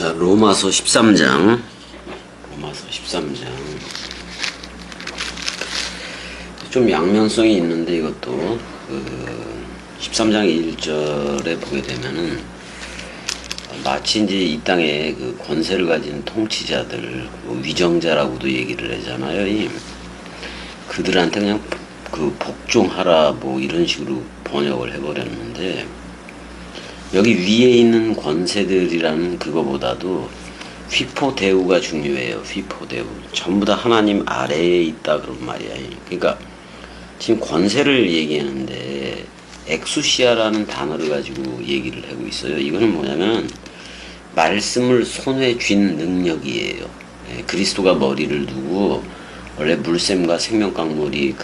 자, 로마서 13장. 로마서 13장. 좀 양면성이 있는데 이것도 13장 1절에 보게 되면은 마치 이제 이 땅에 그 권세를 가진 통치자들, 위정자라고도 얘기를 하잖아요. 그들한테 그냥 그 복종하라 뭐 이런 식으로 번역을 해버렸는데, 여기 위에 있는 권세들이라는 그거보다도 휘포대우가 중요해요. 휘포대우. 전부 다 하나님 아래에 있다 그런 말이야. 그러니까 지금 권세를 얘기하는데 엑수시아라는 단어를 가지고 얘기를 하고 있어요. 이거는 뭐냐면 말씀을 손에 쥔 능력이에요. 그리스도가 머리를 두고 원래 물샘과 생명강물이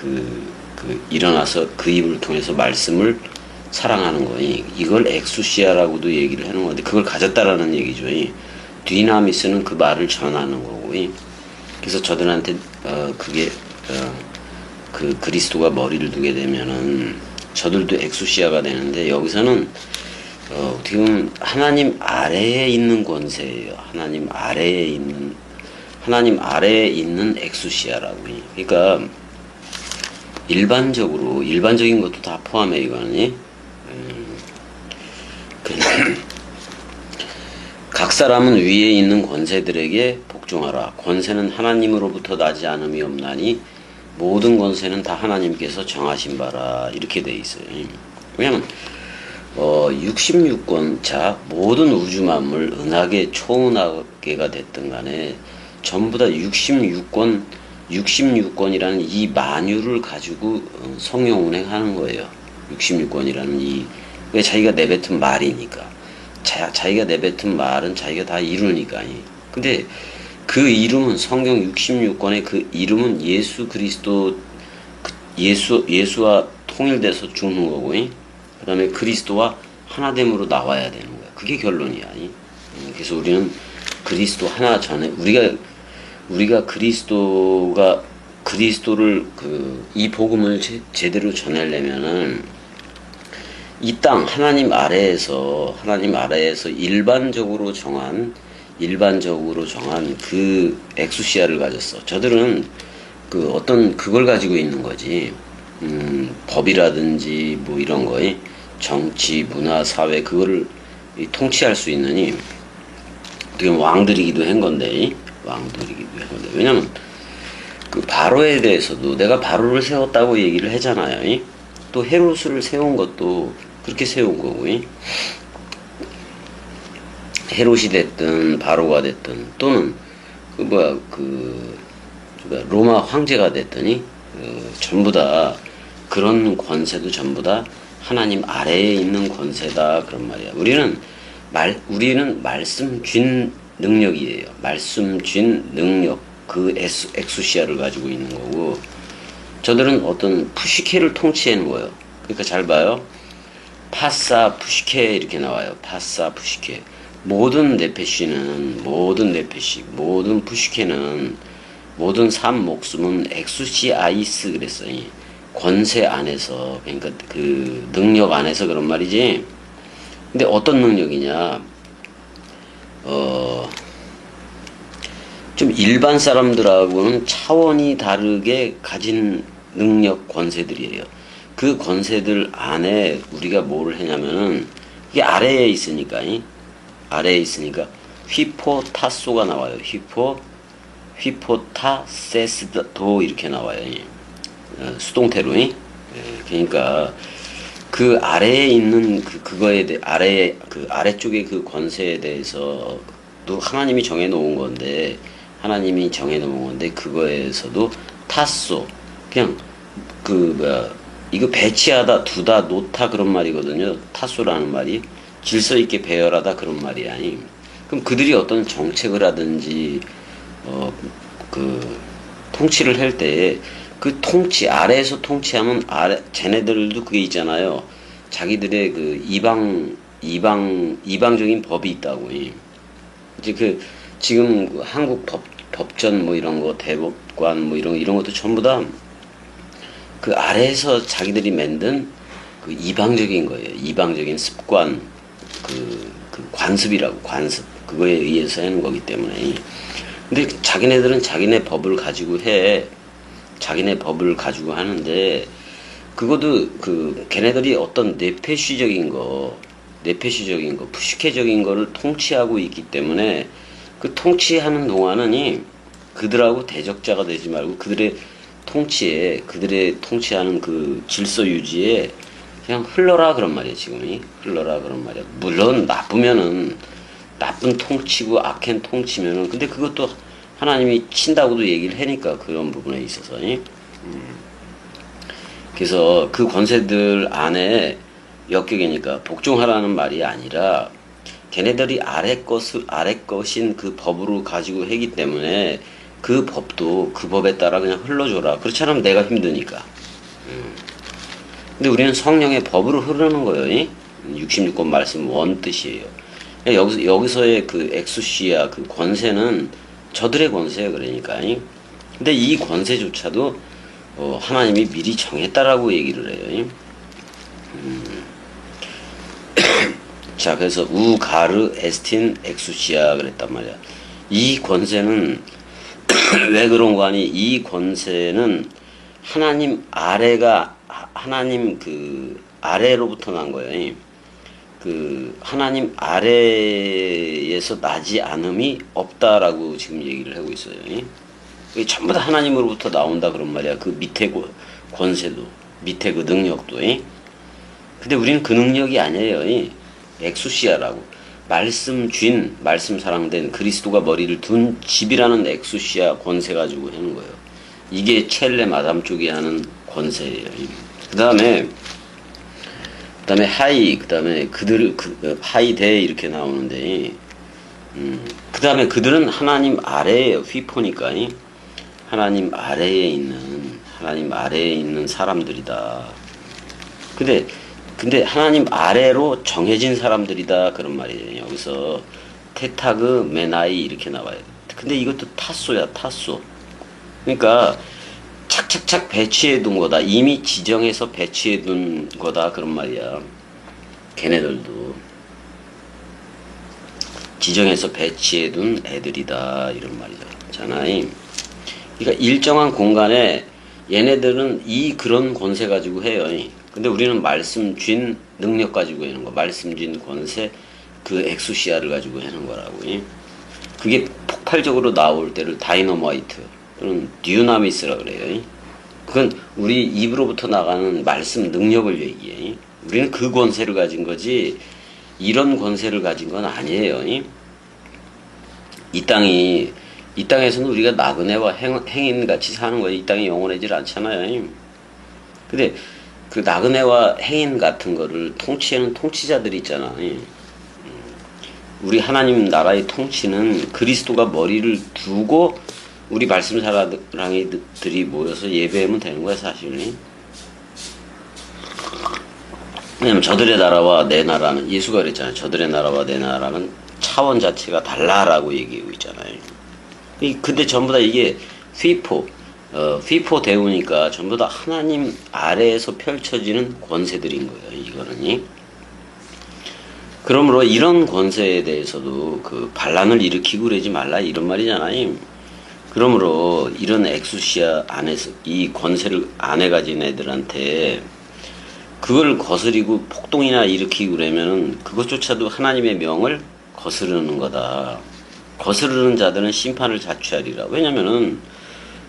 일어나서 그 입을 통해서 말씀을 사랑하는 거니, 이걸 엑수시아라고도 얘기를 하는 건데 그걸 가졌다라는 얘기죠. 디나미스는 그 말을 전하는 거고, 그래서 저들한테 그 그리스도가 머리를 두게 되면은 저들도 엑수시아가 되는데, 여기서는 어떻게 보면 하나님 아래에 있는 권세예요. 하나님 아래에 있는 엑수시아라고. 그러니까 일반적인 것도 다 포함해 이거는. 각 사람은 위에 있는 권세들에게 복종하라. 권세는 하나님으로부터 나지 않음이 없나니 모든 권세는 다 하나님께서 정하신 바라. 이렇게 돼 있어요. 왜냐면 66권자 모든 우주 만물, 은하계 초은하계가 됐든 간에 전부 다 66권이라는 이 만유를 가지고 성령 운행하는 거예요. 66권이라는 왜 자기가 내뱉은 말이니까. 자기가 내뱉은 말은 자기가 다 이루니까. 근데 그 이름은, 성경 66권의 그 이름은 예수 그리스도, 예수와 통일돼서 죽는 거고, 그 다음에 그리스도와 하나됨으로 나와야 되는 거야. 그게 결론이야. 그래서 우리는 그리스도 하나 전에, 우리가 그리스도를 이 복음을 제대로 전하려면은 이 땅 하나님 아래에서 일반적으로 정한 그 엑수시아를 가졌어. 저들은 그걸 가지고 있는 거지. 법이라든지 뭐 이런 거, 정치, 문화, 사회, 그거를 통치할 수 있는, 어떻게 보면 왕들이기도 한 건데. 왜냐면 그 바로에 대해서도 내가 바로를 세웠다고 얘기를 하잖아요. 또 헤롯을 세운 것도 그렇게 세운 거고, 헤롯이 됐든 바로가 됐든, 또는 로마 황제가 됐더니 전부 다 그런 권세도 전부 다 하나님 아래에 있는 권세다 그런 말이야. 우리는 말씀 쥔 능력이에요. 말씀 쥔 능력, 그 엑수시아를 가지고 있는 거고, 저들은 어떤 푸시케를 통치하는 거예요. 그러니까 잘 봐요. 파사 푸시케 이렇게 나와요. 파사 푸시케. 모든 푸시케는, 모든 삶 목숨은 엑수시아이스 그랬어요. 권세 안에서, 그러니까 그 능력 안에서 그런 말이지. 근데 어떤 능력이냐? 좀 일반 사람들하고는 차원이 다르게 가진 능력, 권세들이에요. 그 권세들 안에 우리가 뭐를 하냐면은, 이게 아래에 있으니까 휘포타소가 나와요. 휘포타세스도 이렇게 나와요. 수동태로. 그러니까 그 아래에 있는 그거에 대해, 아래쪽에 그 권세에 대해서도 하나님이 정해놓은 건데, 그거에서도 타소, 그냥 이거 배치하다, 두다, 놓다 그런 말이거든요. 타소라는 말이 질서 있게 배열하다 그런 말이야. 그럼 그들이 어떤 정책을 하든지 통치를 할 때, 그 아래에서 통치하면 쟤네들도 그게 있잖아요. 자기들의 그 이방적인 법이 있다고. 이제 지금 한국 법전 뭐 이런 거, 대법관 뭐 이런 것도 전부 다 그 아래에서 자기들이 만든 그 이방적인 거예요. 이방적인 습관, 관습이라고, 관습. 그거에 의해서 하는 거기 때문에. 근데 자기네들은 자기네 법을 가지고 해. 자기네 법을 가지고 하는데, 그것도 걔네들이 어떤 뇌폐시적인 거, 푸시케적인 거를 통치하고 있기 때문에, 그 통치하는 동안은 그들하고 대적자가 되지 말고 그들의 통치하는 그 질서 유지에 그냥 흘러라 그런 말이야, 지금이. 흘러라 그런 말이야. 물론 나쁜 통치고 악한 통치면은, 근데 그것도 하나님이 친다고도 얘기를 하니까, 그런 부분에 있어서. 그래서 그 권세들 안에 역격이니까 복종하라는 말이 아니라, 걔네들이 아래 것인 그 법으로 가지고 하기 때문에 그 법도 그 법에 따라 그냥 흘러줘라. 그렇지 않으면 내가 힘드니까. 근데 우리는 성령의 법으로 흐르는 거예요. 66권 말씀 원 뜻이에요. 여기서의 그 엑수시아 그 권세는 저들의 권세예요. 그러니까. 근데 이 권세조차도 하나님이 미리 정했다라고 얘기를 해요. 자, 그래서 우가르 에스틴 엑수시아 그랬단 말이야. 이 권세는 왜 그런 거 아니? 이 권세는 하나님 아래로부터 난 거예요. 그 하나님 아래에서 나지 않음이 없다라고 지금 얘기를 하고 있어요. 이게 전부 다 하나님으로부터 나온다 그런 말이야. 그 밑에 권세도, 밑에 그 능력도. 근데 우리는 그 능력이 아니에요. 엑수시아라고. 말씀 사랑된 그리스도가 머리를 둔 집이라는 엑수시아 권세 가지고 하는 거예요. 이게 첼레 마담 쪽이 하는 권세예요. 그 다음에 하이, 하이대 이렇게 나오는데, 그 다음에 그들은 하나님 아래에요. 휘포니까. 하나님 아래에 있는 사람들이다. 근데 하나님 아래로 정해진 사람들이다 그런 말이에요. 여기서 테타그 메나이 이렇게 나와요. 근데 이것도 타소야, 타소. 그러니까 착착착 배치해 둔 거다. 이미 지정해서 배치해 둔 거다 그런 말이야. 걔네들도 지정해서 배치해 둔 애들이다 이런 말이잖아요. 그러니까 일정한 공간에 얘네들은 그런 권세 가지고 해요. 근데 우리는 말씀 쥔 능력 가지고 하는 거, 말씀 쥔 권세, 그 엑수시아를 가지고 하는 거라고. 그게 폭발적으로 나올 때를 다이너마이트 또는 듀나미스라 그래요. 그건 우리 입으로부터 나가는 말씀 능력을 얘기해. 우리는 그 권세를 가진 거지 이런 권세를 가진 건 아니에요. 이 땅에서는 우리가 나그네와 행인같이 사는 거예요. 이 땅이 영원하질 않잖아요. 근데 그 나그네와 행인 같은 거를 통치하는 통치자들이 있잖아. 우리 하나님 나라의 통치는 그리스도가 머리를 두고 우리 말씀 사랑이들이 모여서 예배하면 되는 거야, 사실. 왜냐면 저들의 나라와 내 나라는, 예수가 그랬잖아요. 저들의 나라와 내 나라는 차원 자체가 달라라고 얘기하고 있잖아요. 근데 전부 다 이게 휘포 대우니까 전부 다 하나님 아래에서 펼쳐지는 권세들인 거예요, 이거는. 그러므로 이런 권세에 대해서도 그 반란을 일으키고 그러지 말라 이런 말이잖아요. 그러므로 이런 엑수시아 안에서 이 권세를 안에 가진 애들한테 그걸 거스리고 폭동이나 일으키고 그러면은 그것조차도 하나님의 명을 거스르는 거다. 거스르는 자들은 심판을 자취하리라. 왜냐면은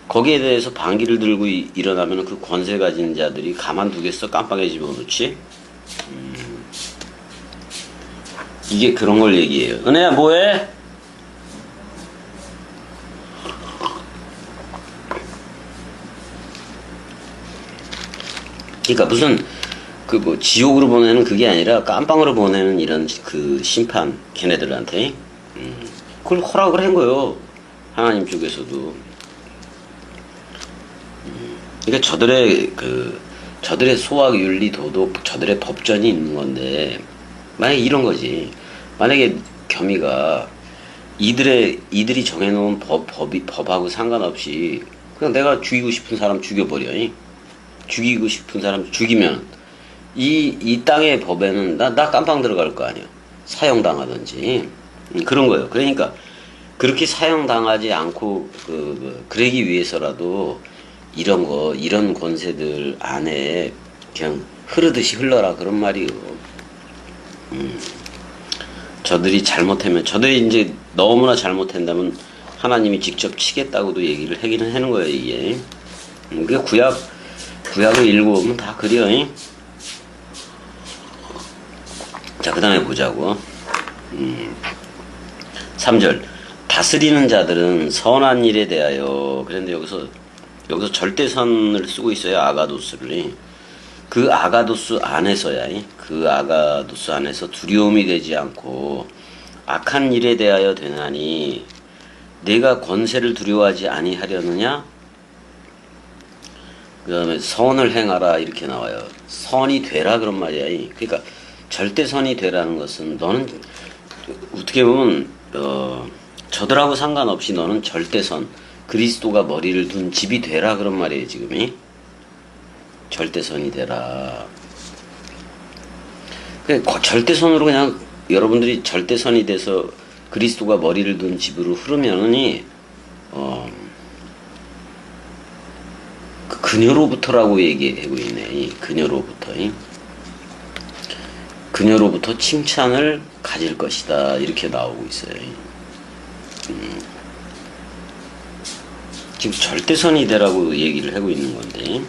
거기에 대해서 반기를 들고 일어나면은 그 권세 가진 자들이 가만두겠어? 깜빡에 집어넣지? 이게 그런 걸 얘기해요. 은혜야 뭐해? 그러니까 무슨 지옥으로 보내는 그게 아니라 깜빵으로 보내는 이런 그 심판 걔네들한테 그걸 허락을 한 거예요. 하나님 쪽에서도. 그러니까 저들의 소학 윤리 도덕 저들의 법전이 있는 건데 만약에 이런 거지. 만약에 겸이가 이들이 정해놓은 법하고 상관없이 그냥 내가 죽이고 싶은 사람 죽여버려. 죽이고 싶은 사람 죽이면 이 땅의 법에는 나 깜빵 들어갈 거 아니야. 사형당하든지. 그런 거예요. 그러니까 그렇게 사형당하지 않고 그러기 위해서라도 이런 권세들 안에 그냥 흐르듯이 흘러라 그런 말이요. 저들이 잘못하면 저들이 이제 너무나 잘못한다면 하나님이 직접 치겠다고도 얘기를 하기는 하는 거예요 이게. 그게 구약을 읽어보면 다 그래요. 자, 그 다음에 보자고. 3절. 다스리는 자들은 선한 일에 대하여. 그런데 여기서 절대선을 쓰고 있어요. 아가도스를. 그 아가도스 안에서야. 그 아가도스 안에서 두려움이 되지 않고 악한 일에 대하여 되나니 내가 권세를 두려워하지 아니하려느냐? 그 다음에 선을 행하라 이렇게 나와요. 선이 되라 그런 말이야. 그러니까 절대선이 되라는 것은 너는 어떻게 보면 저들하고 상관없이 너는 절대선, 그리스도가 머리를 둔 집이 되라 그런 말이에요 지금이. 절대선이 되라. 절대선으로 그냥 여러분들이 절대선이 돼서 그리스도가 머리를 둔 집으로 흐르면은 그녀로부터라고 얘기하고 있네. 그녀로부터 칭찬을 가질 것이다 이렇게 나오고 있어요. 지금 절대선이 되라고 얘기를 하고 있는 건데.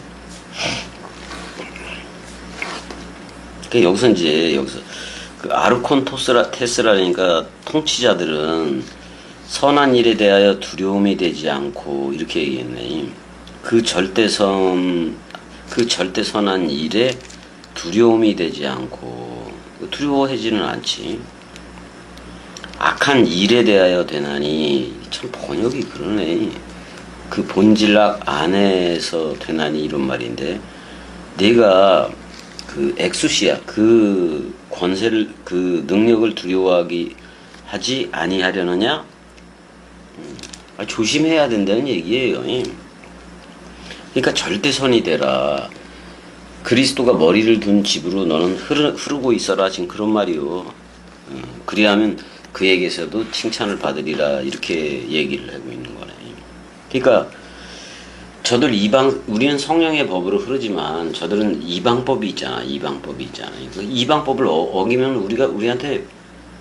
여기서 그 아르콘테스라니까 통치자들은 선한 일에 대하여 두려움이 되지 않고 이렇게 얘기했네. 그 절대선한 일에 두려움이 되지 않고 두려워하지는 않지. 악한 일에 대하여 되나니 참 번역이 그러네. 그 본질락 안에서 되나니 이런 말인데 내가 그 엑수시아 그 권세를 그 능력을 두려워하기 하지 아니하려느냐? 조심해야 된다는 얘기예요. 그러니까 절대선이 되라. 그리스도가 머리를 둔 집으로 너는 흐르고 있어라 지금 그런 말이요. 그리하면 그에게서도 칭찬을 받으리라 이렇게 얘기를 하고 있는 거네. 그러니까 저들 우리는 성령의 법으로 흐르지만 저들은 이방법이 있잖아. 이방법을 어기면 우리한테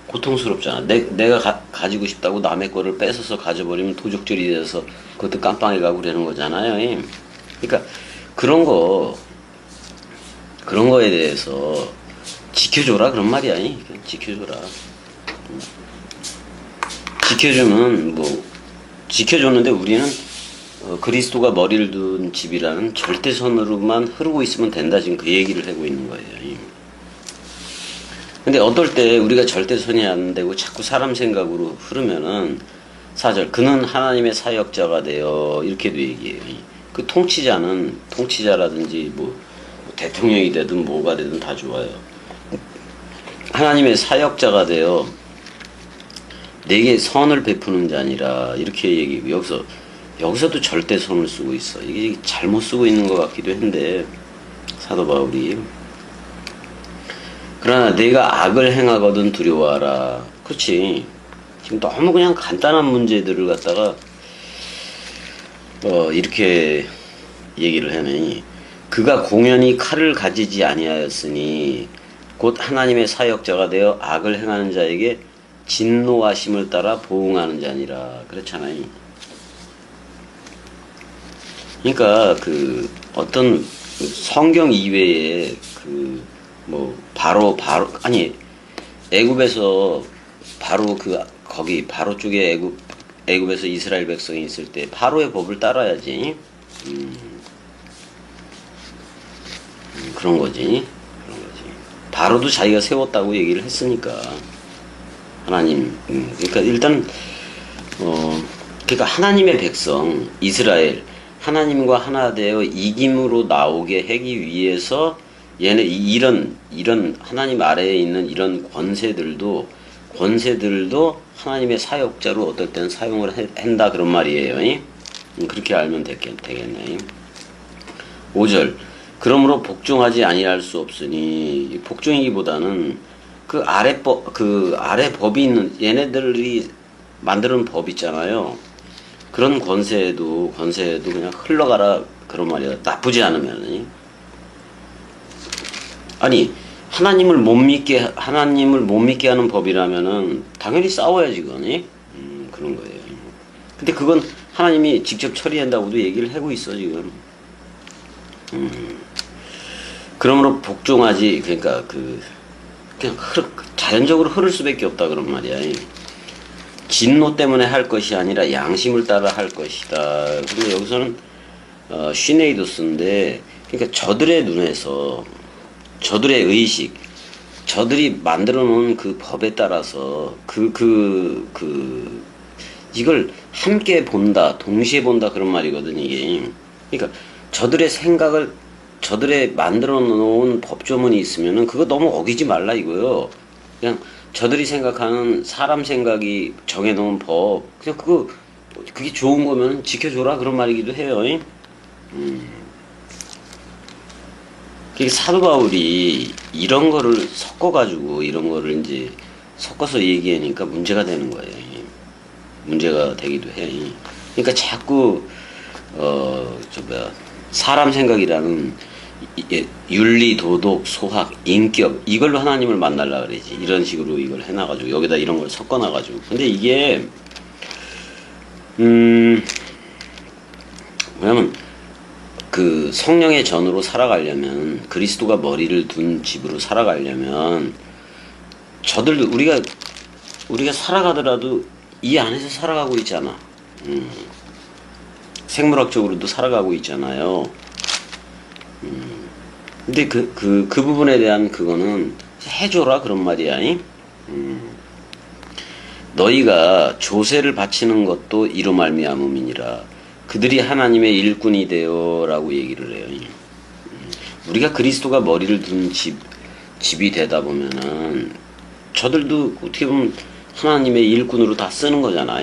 고통스럽잖아. 내가 가지고 싶다고 남의 거를 뺏어서 가져버리면 도적질이 돼서 그것도 깜빵에 가고 그러는 거잖아요. 그러니까 그런 거에 대해서 지켜줘라 그런 말이야. 지켜줘라. 지켜줬는데 우리는 그리스도가 머리를 둔 집이라는 절대선으로만 흐르고 있으면 된다 지금 그 얘기를 하고 있는 거예요. 근데 어떨 때 우리가 절대선이 안 되고 자꾸 사람 생각으로 흐르면은 4절 그는 하나님의 사역자가 되어 이렇게도 얘기해요. 그 통치자라든지 뭐 대통령이 되든 뭐가 되든 다 좋아요. 하나님의 사역자가 되어 내게 선을 베푸는 자니라 이렇게 얘기해요. 여기서도 절대선을 쓰고 있어. 이게 잘못 쓰고 있는 것 같기도 한데 사도 바울이 그러나 내가 악을 행하거든 두려워하라. 그렇지. 지금 너무 그냥 간단한 문제들을 갖다가 이렇게 얘기를 하니 그가 공연히 칼을 가지지 아니하였으니 곧 하나님의 사역자가 되어 악을 행하는 자에게 진노하심을 따라 보응하는 자니라. 그렇잖아요. 그러니까 그 어떤 성경 이외에 애굽에서 바로 거기 바로 쪽에 애굽에서 이스라엘 백성이 있을 때 바로의 법을 따라야지. 그런 거지. 바로도 자기가 세웠다고 얘기를 했으니까 하나님. 그러니까 일단 그러니까 하나님의 백성 이스라엘 하나님과 하나 되어 이김으로 나오게 하기 위해서 얘네 이런 하나님 아래에 있는 이런 권세들도 하나님의 사역자로 어떨 때는 사용을 한다 그런 말이에요. 그렇게 알면 되겠네. 5절 그러므로 복종하지 아니할 수 없으니 복종이기보다는 그 아래 법이 있는 얘네들이 만드는 법 있잖아요. 그런 권세에도 그냥 흘러가라 그런 말이야. 나쁘지 않으면. 아니 하나님을 못 믿게 하는 법이라면은 당연히 싸워야지 그거니. 그런 거예요. 근데 그건 하나님이 직접 처리한다고도 얘기를 하고 있어 지금. 그러므로 복종하지. 그러니까 그냥 자연적으로 흐를 수밖에 없다 그런 말이야. 진노 때문에 할 것이 아니라 양심을 따라 할 것이다. 그리고 여기서는 슈네이도스인데, 그러니까 저들의 눈에서 저들의 의식, 저들이 만들어 놓은 그 법에 따라서 이걸 함께 본다, 동시에 본다 그런 말이거든 이게. 그러니까 저들의 생각을 저들의 만들어 놓은 법조문이 있으면은 그거 너무 어기지 말라 이거요. 그냥 저들이 생각하는 사람 생각이 정해놓은 법, 그냥 그게 좋은 거면 지켜줘라 그런 말이기도 해요. 그게 사도 바울이 이런 거를 섞어가지고 이런 거를 이제 섞어서 얘기하니까 문제가 되는 거예요. 문제가 되기도 해. 그러니까 자꾸 사람 생각이라는 윤리, 도덕, 소학, 인격 이걸로 하나님을 만나려고 그러지. 이런 식으로 이걸 해놔가지고 여기다 이런 걸 섞어놔가지고. 근데 이게 뭐냐면 그 성령의 전으로 살아가려면, 그리스도가 머리를 둔 집으로 살아가려면 저들도 우리가 살아가더라도 이 안에서 살아가고 있잖아. 생물학적으로도 살아가고 있잖아요. 근데 그 부분에 대한 그거는 해줘라 그런 말이야. 너희가 조세를 바치는 것도 이로 말미암음이니라. 그들이 하나님의 일꾼이 되어라고 얘기를 해요. 우리가 그리스도가 머리를 둔 집이 되다 보면은 저들도 어떻게 보면 하나님의 일꾼으로 다 쓰는 거잖아.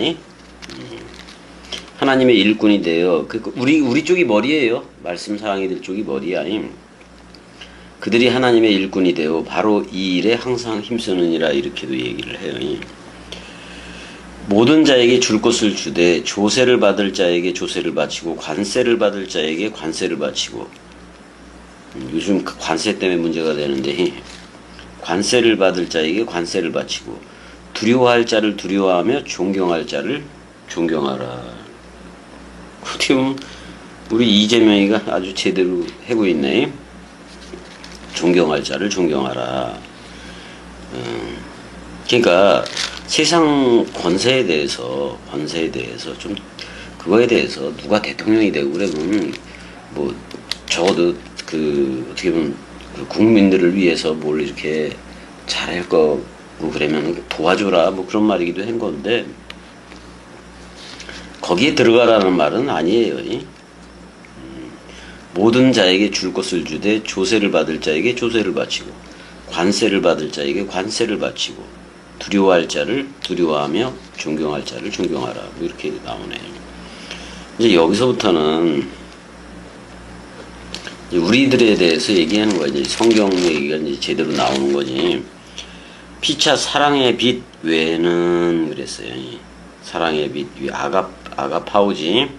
하나님의 일꾼이 되어 우리 쪽이 머리예요. 말씀 사항이들 쪽이 머리야. 그들이 하나님의 일꾼이 되어 바로 이 일에 항상 힘쓰느니라 이렇게도 얘기를 해요. 모든 자에게 줄 것을 주되 조세를 받을 자에게 조세를 바치고 관세를 받을 자에게 관세를 바치고. 요즘 관세 때문에 문제가 되는데, 관세를 받을 자에게 관세를 바치고 두려워할 자를 두려워하며 존경할 자를 존경하라. 어떻게 보면 우리 이재명이가 아주 제대로 하고 있네. 존경할 자를 존경하라. 그러니까 세상 권세에 대해서 좀 그거에 대해서 누가 대통령이 되고 그러면 뭐 적어도 어떻게 보면 국민들을 위해서 뭘 이렇게 잘할 거고 그러면 도와줘라 뭐 그런 말이기도 한 건데, 거기에 들어가라는 말은 아니에요. 모든 자에게 줄 것을 주되 조세를 받을 자에게 조세를 바치고 관세를 받을 자에게 관세를 바치고 두려워할 자를 두려워하며 존경할 자를 존경하라. 뭐 이렇게 나오네요. 이제 여기서부터는 이제 우리들에 대해서 얘기하는 거야. 이제 성경 얘기가 이제 제대로 나오는 거지. 피차 사랑의 빛 외에는 그랬어요. 사랑의 빛 외 아가파우지.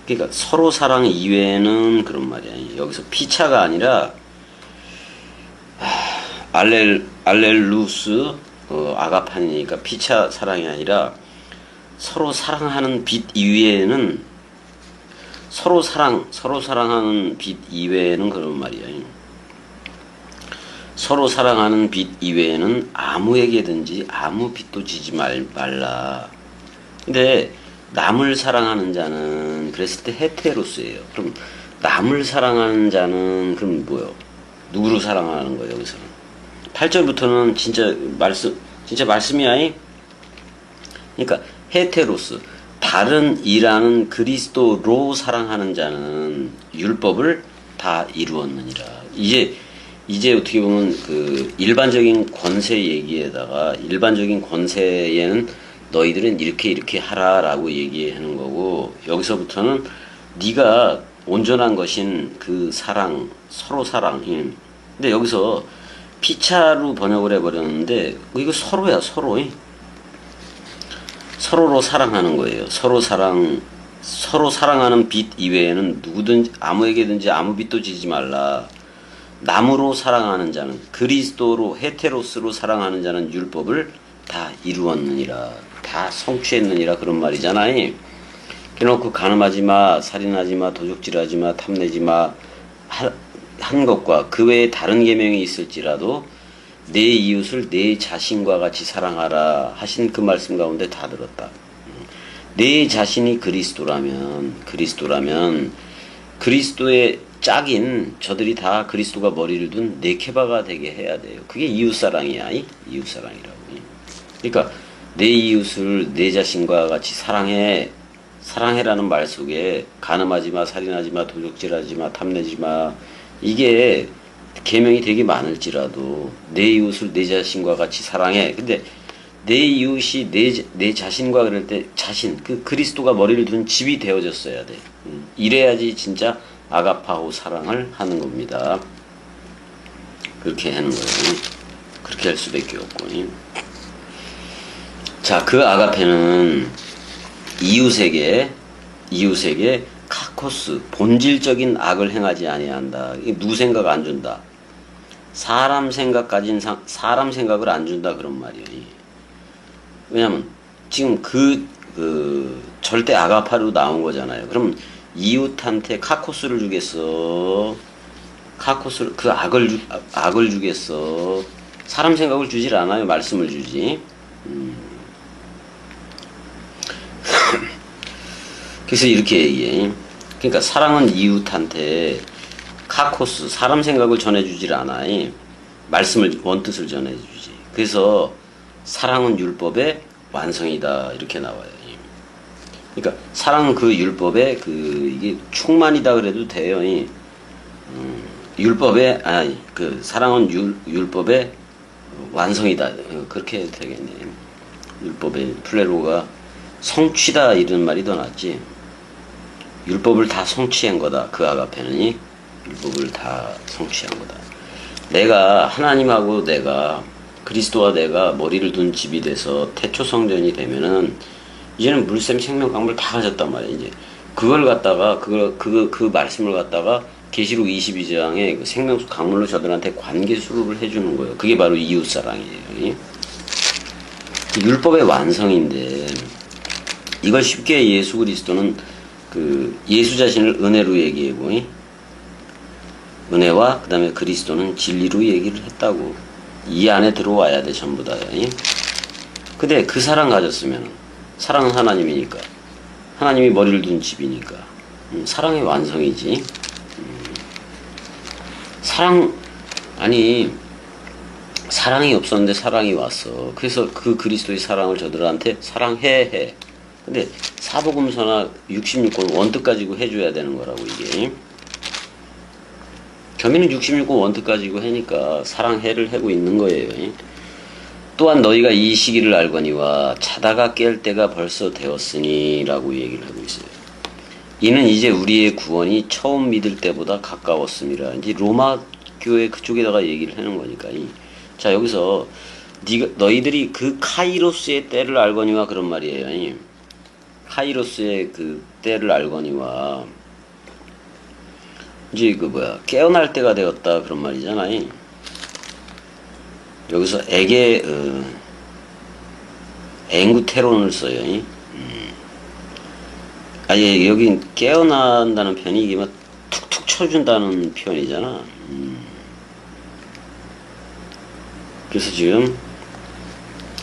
그러니까 서로 사랑 이외에는 그런 말이야. 여기서 피차가 아니라 알렐루스 아가판이니까 피차 사랑이 아니라 서로 사랑하는 빛 이외에는, 서로 사랑하는 빛 이외에는 그런 말이야. 서로 사랑하는 빛 이외에는 아무에게든지 아무 빚도 지지 말라. 근데 남을 사랑하는 자는 그랬을 때 헤테로스예요. 그럼 남을 사랑하는 자는 그럼 뭐요? 누구를 사랑하는 거예요 여기서는? 8절부터는 진짜 말씀이야. 그러니까 헤테로스, 다른 이라는 그리스도로 사랑하는 자는 율법을 다 이루었느니라. 이제 어떻게 보면 그 일반적인 권세 얘기에다가, 일반적인 권세에는 너희들은 이렇게 하라라고 얘기하는 거고, 여기서부터는 네가 온전한 것인 그 사랑, 서로 사랑. 근데 여기서 피차로 번역을 해버렸는데 이거 서로야 서로. 서로로 사랑하는 거예요. 서로 사랑하는 빚 이외에는 누구든지 아무에게든지 아무 빚도 지지 말라. 남으로 사랑하는 자는 그리스도로 헤테로스로 사랑하는 자는 율법을 다 이루었느니라. 다 성취했느니라 그런 말이잖아요. 그래놓고 간음하지 마, 살인하지 마, 도적질하지 마, 탐내지 마 한 것과 그 외에 다른 계명이 있을지라도 내 이웃을 내 자신과 같이 사랑하라 하신 그 말씀 가운데 다 들었다. 내 자신이 그리스도라면 그리스도의 짝인 저들이 다 그리스도가 머리를 둔 네케바가 되게 해야 돼요. 그게 이웃사랑이야. 이웃사랑이라고. 그러니까 내 이웃을 내 자신과 같이 사랑해라는 말 속에 간음하지 마, 살인하지 마, 도적질하지 마, 탐내지 마, 이게 계명이 되게 많을지라도 내 이웃을 내 자신과 같이 사랑해. 근데 내 이웃이 내 자신과 그럴 때 자신, 그 그리스도가 머리를 둔 집이 되어졌어야 돼. 이래야지 진짜 아가파오 사랑을 하는 겁니다. 그렇게 하는 거예요. 그렇게 할 수밖에 없고. 자, 그 아가페는 이웃에게 카코스, 본질적인 악을 행하지 아니한다. 누구 생각 안 준다. 사람 생각을 안 준다 그런 말이에요. 왜냐면 지금 절대 아가파로 나온 거잖아요. 그럼 이웃한테 카코스를 주겠어. 그 악을 주겠어. 사람 생각을 주질 않아요. 말씀을 주지. 그래서 이렇게 얘기해. 그러니까 사랑은 이웃한테 카코스, 사람 생각을 전해주질 않아. 말씀을, 원뜻을 전해주지. 그래서 사랑은 율법의 완성이다. 이렇게 나와요. 그러니까 사랑은 그 율법의 이게 충만이다 그래도 돼요. 사랑은 율법의 완성이다. 그렇게 되겠네. 율법의 플레로가 성취다 이런 말이 더 낫지. 율법을 다 성취한 거다. 그 아가페는 율법을 다 성취한 거다. 하나님하고 그리스도와 내가 머리를 둔 집이 돼서 태초 성전이 되면은 이제는 물샘 생명 강물 다 가졌단 말이야. 이제 그걸 갖다가 그 말씀을 갖다가 계시록 22장에 그 생명수 강물로 저들한테 관계 수급을 해주는 거예요. 그게 바로 이웃 사랑이에요. 율법의 완성인데 이걸 쉽게 예수 그리스도는 예수 자신을 은혜로 얘기하고 은혜와 그 다음에 그리스도는 진리로 얘기를 했다고. 이 안에 들어와야 돼 전부 다. 근데 그 사랑 가졌으면 사랑은 하나님이니까 하나님이 머리를 둔 집이니까 사랑의 완성이지. 사랑이 없었는데 사랑이 왔어. 그래서 그 그리스도의 사랑을 저들한테 사랑해. 근데 사복음서나 66권 원뜻 가지고 해줘야 되는 거라고 이게. 겸이는 66권 원뜻 가지고 하니까 사랑해를 하고 있는 거예요. 또한 너희가 이 시기를 알거니와 자다가 깰 때가 벌써 되었으니 라고 얘기를 하고 있어요. 이는 이제 우리의 구원이 처음 믿을 때보다 가까웠음이라. 이제 로마 교회 그쪽에다가 얘기를 하는 거니까. 자, 여기서 너희들이 그 카이로스의 때를 알거니와 그런 말이에요. 카이로스의 그 때를 알거니와 이제 깨어날 때가 되었다 그런 말이잖아요. 여기서 앵구테론을 써요. 여기 깨어난다는 편이 이게 막 툭툭 쳐준다는 표현이잖아. 그래서 지금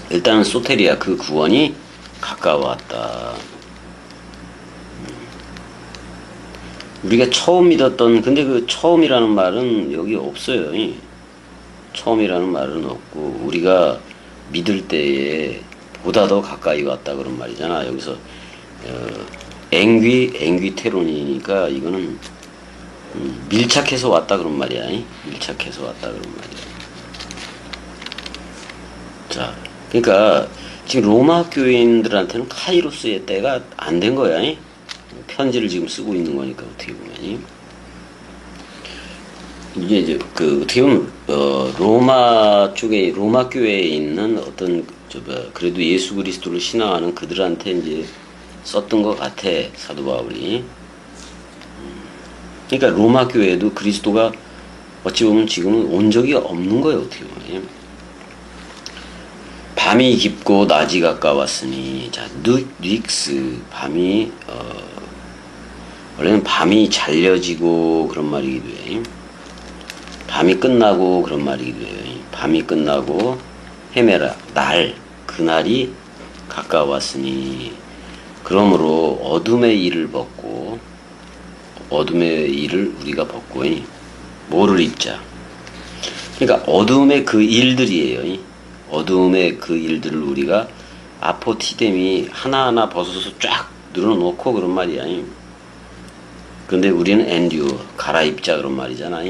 일단은 소테리아 그 구원이 가까워왔다. 우리가 처음 믿었던, 근데 그 처음이라는 말은 여기 없어요. 처음이라는 말은 없고 우리가 믿을 때에 보다 더 가까이 왔다 그런 말이잖아. 여기서 앵귀테론이니까 이거는 밀착해서 왔다 그런 말이야. 밀착해서 왔다 그런 말이야. 자, 그러니까 지금 로마 교인들한테는 카이로스의 때가 안 된 거야. 편지를 지금 쓰고 있는 거니까 어떻게 보면. 이게 이제 그 어떻게 보면 로마 쪽에 로마 교회에 있는 어떤 그래도 예수 그리스도를 신앙하는 그들한테 이제 썼던 것 같아 사도 바울이. 그러니까 로마 교회에도 그리스도가 어찌 보면 지금은 온 적이 없는 거예요 어떻게 보면. 밤이 깊고 낮이 가까웠으니 자 닉스 밤이 원래는 밤이 잘려지고 그런 말이기도 해. 밤이 끝나고 그런 말이기도 해요. 밤이 끝나고 헤매라 그날이 가까웠으니 그러므로 어둠의 일을 벗고 어둠의 일을 우리가 벗고 뭐를 입자. 그러니까 어둠의 그 일들이에요. 어둠의 그 일들을 우리가 아포티뎀이 하나하나 벗어서 쫙 늘어놓고 그런 말이야. 근데 우리는 엔듀어 갈아입자 그런 말이잖아.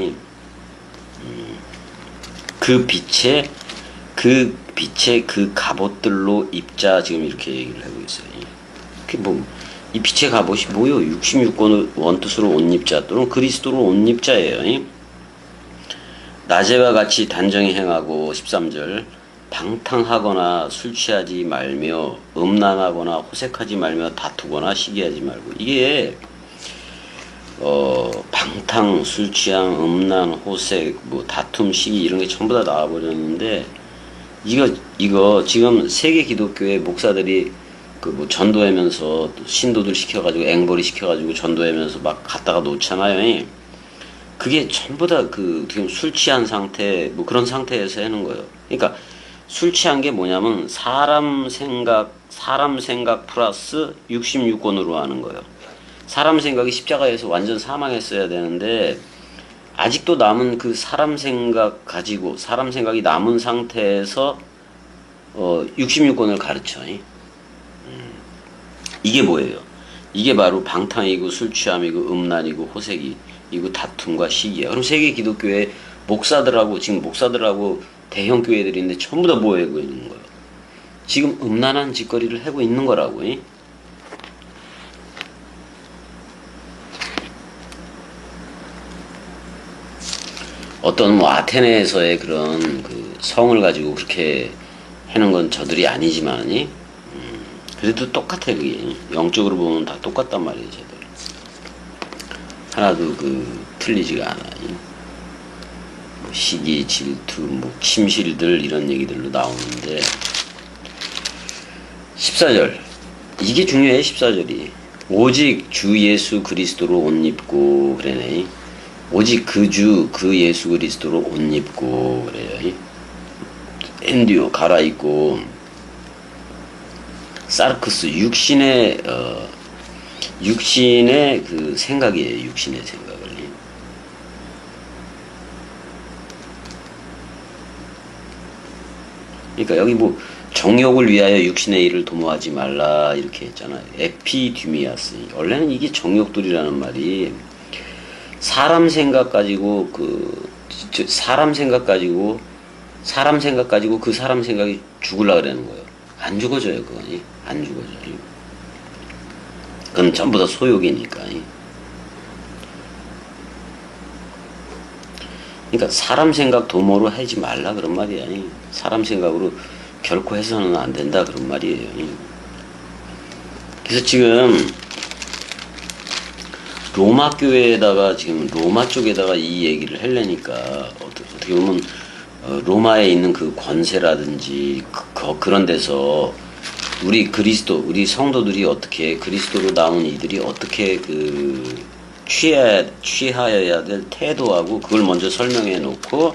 그 빛의 그 갑옷들로 입자 지금 이렇게 얘기를 하고 있어요. 그게 이 빛의 갑옷이 뭐요? 66권을 원뜻으로 옷 입자 또는 그리스도로 옷 입자예요. 낮에와 같이 단정히 행하고 13절 방탕하거나 술 취하지 말며 음란하거나 호색하지 말며 다투거나 시기하지 말고 이게 방탕, 술 취향, 음란, 호색, 뭐 다툼, 시기 이런 게 전부 다 나와버렸는데 이거 지금 세계 기독교의 목사들이 그 뭐 전도하면서 신도들 시켜가지고 앵벌이 시켜가지고 전도하면서 막 갖다가 놓잖아요. 그게 전부 다 술 취한 상태 뭐 그런 상태에서 하는 거예요. 그러니까 술 취한 게 뭐냐면 사람 생각 플러스 66권으로 하는 거예요. 사람 생각이 십자가에서 완전 사망했어야 되는데 아직도 남은 그 사람 생각이 남은 상태에서 66권을 가르쳐. 이게 뭐예요? 이게 바로 방탕이고 술 취함이고 음란이고 호색이고 다툼과 시기야. 그럼 세계 기독교의 목사들하고 대형 교회들인데 전부 다 뭐 하고 있는 거예요? 지금 음란한 짓거리를 하고 있는 거라고. 어떤 뭐 아테네에서의 그런 그 성을 가지고 그렇게 하는 건 저들이 아니지만이 그래도 똑같아 그게. 영적으로 보면 다 똑같단 말이에요 쟤들. 하나도 틀리지가 않아. 뭐 시기, 질투, 뭐 침실들 이런 얘기들로 나오는데 14절 이게 중요해. 14절이 오직 주 예수 그리스도로 옷 입고 그러네. 오직 그 예수 그리스도로 옷 입고 그래요. 엔디오 갈아입고 사르크스 육신의 그 생각이에요. 육신의 생각을. 그러니까 여기 뭐 정욕을 위하여 육신의 일을 도모하지 말라 이렇게 했잖아요. 에피듀미아스. 원래는 이게 정욕들이라는 말이 사람 생각 가지고 그 사람 생각 가지고 그 사람 생각이 죽으려고 그러는 거예요. 안 죽어져요, 그거니. 안 죽어져요. 그건 전부 다 소욕이니까. 그러니까 사람 생각 도모로 하지 말라 그런 말이야. 사람 생각으로 결코 해서는 안 된다 그런 말이에요. 그래서 지금 로마 교회에다가 지금 로마 쪽에다가 이 얘기를 하려니까 어떻게 보면 로마에 있는 그 권세라든지 그런 데서 우리 성도들이 어떻게 그리스도로 나온 이들이 어떻게 취하여야 될 태도하고 그걸 먼저 설명해 놓고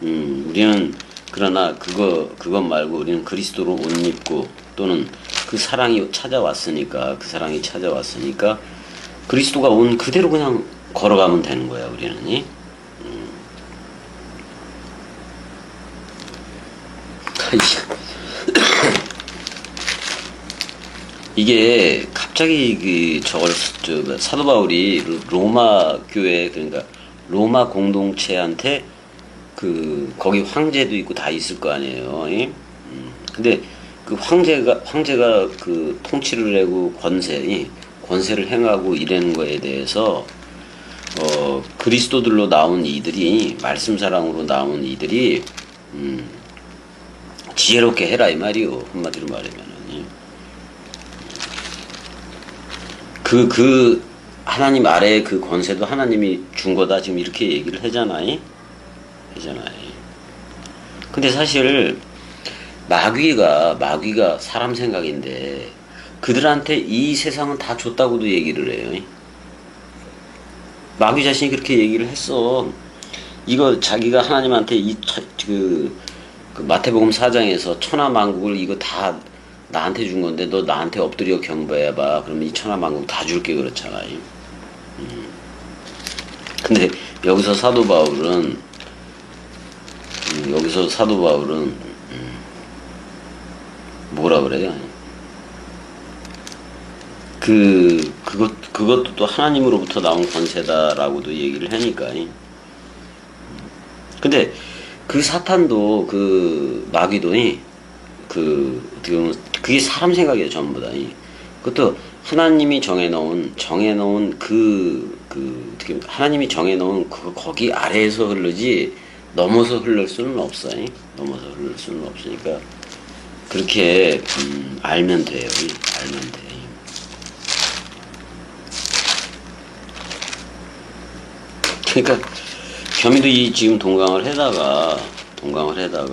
우리는 그러나 그것 말고 우리는 그리스도로 옷 입고 또는 그 사랑이 찾아왔으니까 그리스도가 온 그대로 그냥 걸어가면 되는 거야 우리는. 이게 갑자기 사도 바울이 로마 교회 그러니까 로마 공동체한테 거기 황제도 있고 다 있을 거 아니에요. 근데 그 황제가 통치를 하고 권세를 행하고 이러는 거에 대해서 그리스도들로 나온 이들이 말씀 사랑으로 나온 이들이 지혜롭게 해라 이 말이요. 한마디로 말하면은 그 하나님 아래의 그 권세도 하나님이 준 거다 지금 이렇게 얘기를 하잖아요. 근데 사실 마귀가 사람 생각인데 그들한테 이 세상은 다 줬다고도 얘기를 해요. 마귀 자신이 그렇게 얘기를 했어. 이거 자기가 하나님한테 그 마태복음 4장에서 천하만국을 이거 다 나한테 준 건데 너 나한테 엎드려 경배해봐. 그러면 이 천하만국 다 줄게 그렇잖아요. 근데 여기서 사도 바울은 뭐라 그래요? 그것도 또 하나님으로부터 나온 권세다라고도 얘기를 하니까. 근데 그 사탄도 그 마귀도 어떻게 보면 그게 사람 생각이에요 전부 다. 그것도 하나님이 정해놓은 어떻게 하나님이 정해놓은 거기 아래에서 흐르지 넘어서 흐를 수는 없어요. 넘어서 흐를 수는 없으니까 그렇게 알면 돼요. 알면 돼. 그러니까 겸이도 지금 동강을 하다가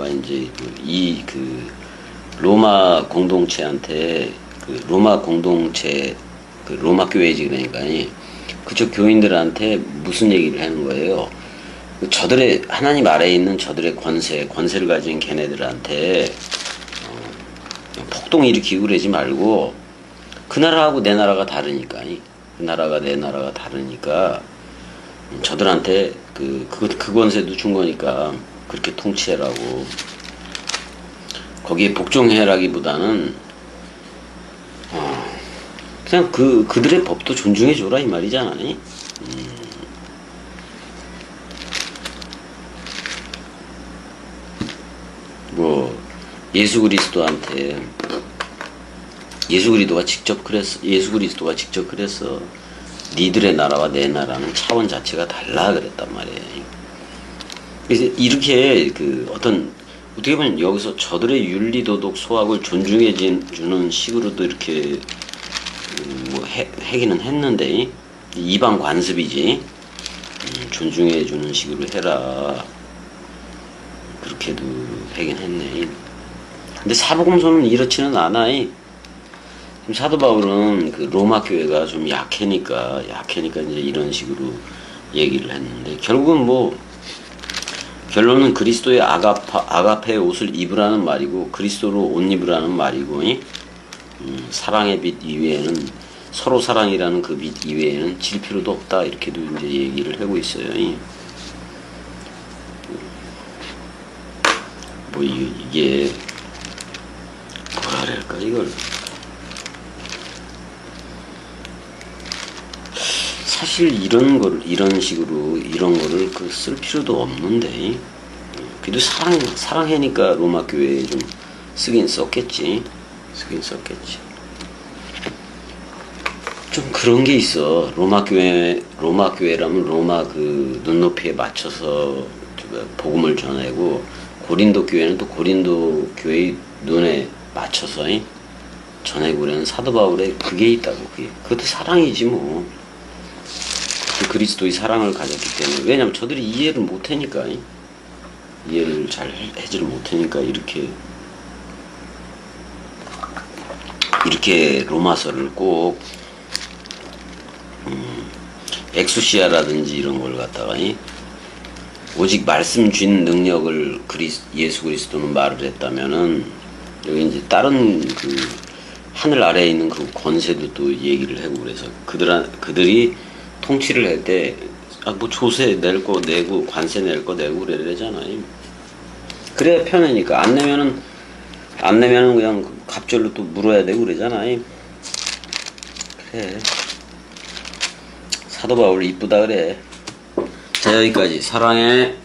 이제 로마 공동체한테 로마 교회지 그러니까 그쪽 교인들한테 무슨 얘기를 하는 거예요. 저들의 하나님 아래에 있는 저들의 권세를 가진 걔네들한테 폭동 일으키고 그러지 말고 그 나라하고 내 나라가 다르니까 저들한테 그 권세도 준 거니까 그렇게 통치해라고. 거기에 복종해라기보다는 그냥 그들의 법도 존중해줘라 이 말이잖아. 뭐 예수 그리스도가 직접 그랬어. 니들의 나라와 내 나라는 차원 자체가 달라 그랬단 말이에요. 그래서 이렇게 어떻게 보면 여기서 저들의 윤리도덕 소학을 존중해 주는 식으로도 이렇게 하기는 했는데 이방 관습이지. 존중해 주는 식으로 해라. 그렇게도 하긴 했네. 근데 사복음서는 이렇지는 않아. 사도 바울은 그 로마 교회가 좀 약하니까 이제 이런 식으로 얘기를 했는데 결론은 그리스도의 아가페의 옷을 입으라는 말이고 그리스도로 옷 입으라는 말이고 사랑의 빛 이외에는 서로 사랑이라는 그 빛 이외에는 질 필요도 없다 이렇게도 이제 얘기를 하고 있어요. 뭐 이게 뭐라 그럴까 이걸 사실 이런 거를 쓸 필요도 없는데 그래도 사랑하니까 로마 교회에 좀 쓰긴 썼겠지. 좀 그런 게 있어. 로마 교회라면 로마 그 눈높이에 맞춰서 복음을 전하고 고린도 교회는 또 고린도 교회의 눈에 맞춰서 전하고 그러는 사도 바울에 그게 있다고. 그것도 사랑이지 뭐. 그리스도의 사랑을 가졌기 때문에. 왜냐면 저들이 이해를 못하니까 이해를 잘 하지를 못하니까 이렇게 로마서를 꼭 엑수시아라든지 이런 걸 갖다가 오직 말씀 준 능력을 예수 그리스도는 말을 했다면은 여기 이제 다른 하늘 아래에 있는 그 권세도 또 얘기를 하고 그래서 그들이 통치를 할 때 뭐 조세 낼 거 내고 관세 낼 거 내고 그래야잖아요. 그래야 편하니까 안 내면은 그냥 갑절로 또 물어야 되고 그러잖아요. 그래. 사도 바울 이쁘다 그래. 자 여기까지. 사랑해.